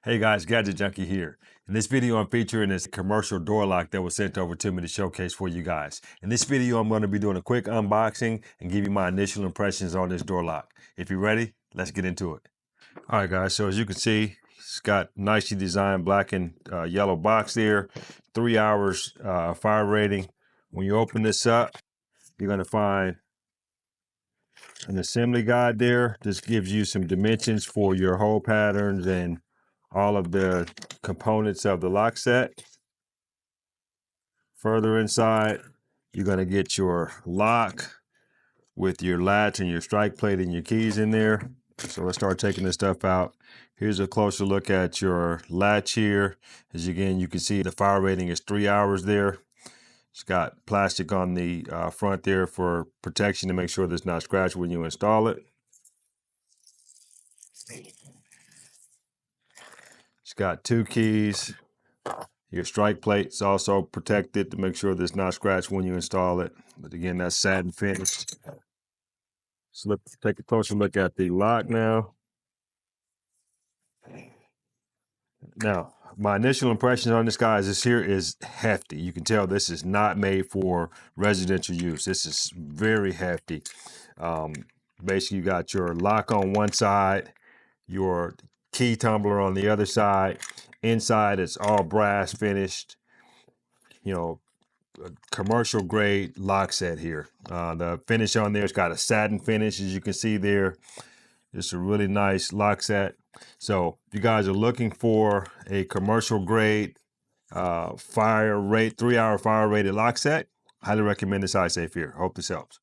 Hey guys, Gadget Junkie here. In this video, I'm featuring this commercial door lock that was sent over to me to showcase for you guys. In this video, I'm going to be doing a quick unboxing and give you my initial impressions on this door lock. If you're ready, let's get into it. All right, guys, so as you can see, it's got nicely designed black and yellow box there, 3 hours fire rating. When you open this up, you're going to find an assembly guide there. This gives you some dimensions for your hole patterns and all of the components of the lock set. Further inside, you're going to get your lock with your latch and your strike plate and your keys in there. So let's start taking this stuff out. Here's a closer look at your latch here. As again, you can see the fire rating is 3 hours there. It's got plastic on the front there for protection to make sure there's not scratched when you install it. It's got 2 keys. Your strike plate's also protected to make sure there's not scratched when you install it. But again, that's satin finished. So let's take a closer look at the lock now. Now, my initial impressions on this, guys, this here is hefty. You can tell this is not made for residential use. This is very hefty. Basically, you got your lock on one side, your key tumbler on the other side. Inside, it's all brass finished. You know, commercial grade lock set here. The finish on there, it's got a satin finish, as you can see there. It's a really nice lock set. So if you guys are looking for a commercial grade 3 hour fire rated lock set, highly recommend this Hisafe here. Hope this helps.